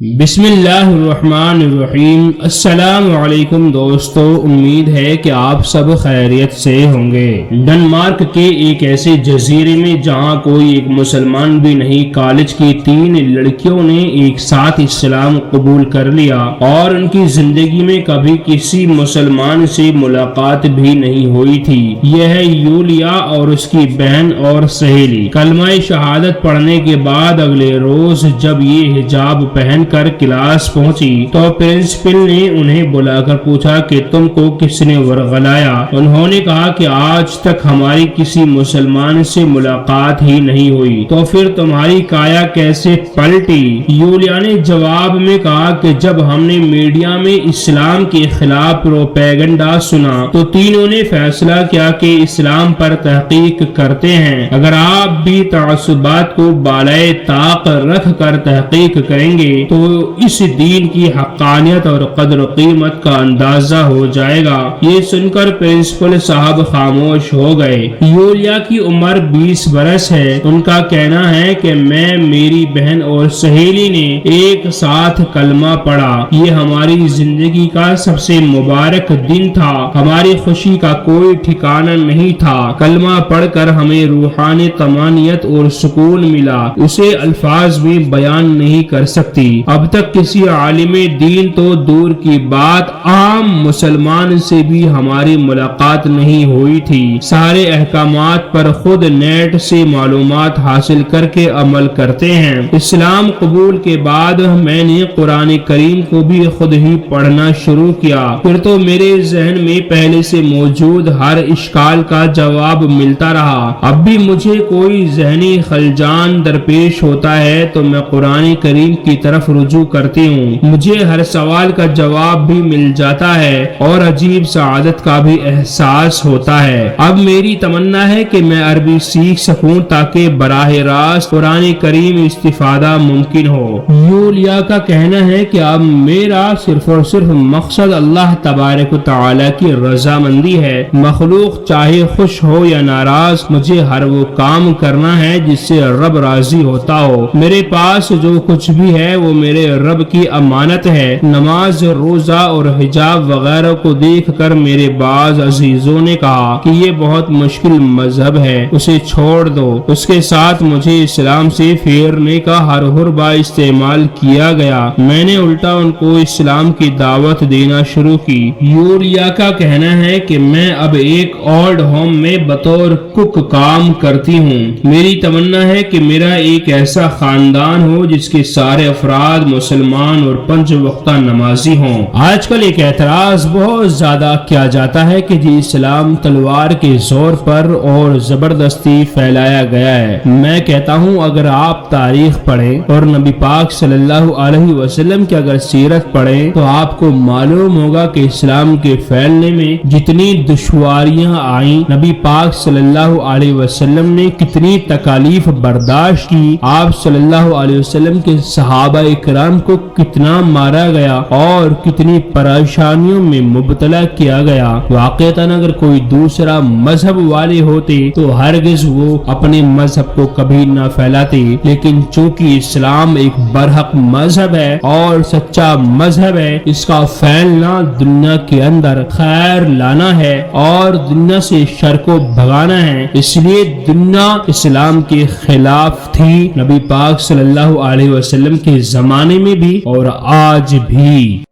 بسم اللہ الرحمن الرحیم۔ السلام علیکم دوستو، امید ہے کہ آپ سب خیریت سے ہوں گے۔ ڈنمارک کے ایک ایسے جزیرے میں جہاں کوئی ایک مسلمان بھی نہیں، کالج کی 3 لڑکیوں نے ایک ساتھ اسلام قبول کر لیا اور ان کی زندگی میں کبھی کسی مسلمان سے ملاقات بھی نہیں ہوئی تھی۔ یہ ہے یولیا اور اس کی بہن اور سہیلی۔ کلمہ شہادت پڑھنے کے بعد اگلے روز جب یہ حجاب پہن کر کلاس پہنچی تو پرنسپل نے انہیں بلا کر پوچھا کہ تم کو کس نے ورغلایا؟ انہوں نے کہا کہ آج تک ہماری کسی مسلمان سے ملاقات ہی نہیں ہوئی، تو پھر تمہاری کایا کیسے پلٹی؟ یولیا نے جواب میں کہا کہ جب ہم نے میڈیا میں اسلام کے خلاف پروپیگنڈا سنا تو تینوں نے فیصلہ کیا کہ اسلام پر تحقیق کرتے ہیں۔ اگر آپ بھی تعصبات کو بالائے طاق رکھ کر تحقیق کریں گے تو اس دین کی حقانیت اور قدر و قیمت کا اندازہ ہو جائے گا۔ یہ سن کر پرنسپل صاحب خاموش ہو گئے۔ یولیا کی عمر 20 برس ہے۔ ان کا کہنا ہے کہ میں، میری بہن اور سہیلی نے ایک ساتھ کلمہ پڑھا۔ یہ ہماری زندگی کا سب سے مبارک دن تھا۔ ہماری خوشی کا کوئی ٹھکانہ نہیں تھا۔ کلمہ پڑھ کر ہمیں روحانی طمانینت اور سکون ملا، اسے الفاظ میں بیان نہیں کر سکتی۔ اب تک کسی عالم دین تو دور کی بات، عام مسلمان سے بھی ہماری ملاقات نہیں ہوئی تھی۔ سارے احکامات پر خود نیٹ سے معلومات حاصل کر کے عمل کرتے ہیں۔ اسلام قبول کے بعد میں نے قرآن کریم کو بھی خود ہی پڑھنا شروع کیا۔ پھر تو میرے ذہن میں پہلے سے موجود ہر اشکال کا جواب ملتا رہا۔ اب بھی مجھے کوئی ذہنی خلجان درپیش ہوتا ہے تو میں قرآن کریم کی طرف رجوع کرتی ہوں۔ مجھے ہر سوال کا جواب بھی مل جاتا ہے اور عجیب سعادت کا بھی احساس ہوتا ہے۔ اب میری تمنا ہے کہ میں عربی سیکھ سکوں تاکہ براہ راست قرآن کریم استفادہ ممکن ہو۔ یولیا کا کہنا ہے کہ اب میرا صرف اور صرف مقصد اللہ تبارک و تعالی کی رضامندی ہے۔ مخلوق چاہے خوش ہو یا ناراض، مجھے ہر وہ کام کرنا ہے جس سے رب راضی ہوتا ہو۔ میرے پاس جو کچھ بھی ہے وہ میرے رب کی امانت ہے۔ نماز، روزہ اور حجاب وغیرہ کو دیکھ کر میرے بعض عزیزوں نے کہا کہ یہ بہت مشکل مذہب ہے، اسے چھوڑ دو۔ اس کے ساتھ مجھے اسلام سے پھیرنے کا ہر حربہ استعمال کیا گیا۔ میں نے الٹا ان کو اسلام کی دعوت دینا شروع کی۔ یولیا کا کہنا ہے کہ میں اب ایک اولڈ ہوم میں بطور کک کام کرتی ہوں۔ میری تمنا ہے کہ میرا ایک ایسا خاندان ہو جس کے سارے افراد مسلمان اور 5 وقتہ نمازی ہوں۔ آج کل ایک اعتراض بہت زیادہ کیا جاتا ہے کہ جی اسلام تلوار کے زور پر اور زبردستی پھیلایا گیا ہے۔ میں کہتا ہوں اگر آپ تاریخ پڑھیں اور نبی پاک صلی اللہ علیہ وسلم کی اگر سیرت پڑھیں تو آپ کو معلوم ہوگا کہ اسلام کے پھیلنے میں جتنی دشواریاں آئیں، نبی پاک صلی اللہ علیہ وسلم نے کتنی تکالیف برداشت کی، آپ صلی اللہ علیہ وسلم کے صحابہ کرام کو کتنا مارا گیا اور کتنی پریشانیوں میں مبتلا کیا گیا۔ واقعتاً اگر کوئی دوسرا مذہب والے ہوتے تو ہرگز وہ اپنے مذہب کو کبھی نہ پھیلاتے، لیکن چونکہ اسلام ایک برحق مذہب ہے اور سچا مذہب ہے، اس کا پھیلنا دنیا کے اندر خیر لانا ہے اور دنیا سے شر کو بھگانا ہے، اس لیے دنیا اسلام کے خلاف تھی، نبی پاک صلی اللہ علیہ وسلم کے زمانے میں بھی اور آج بھی۔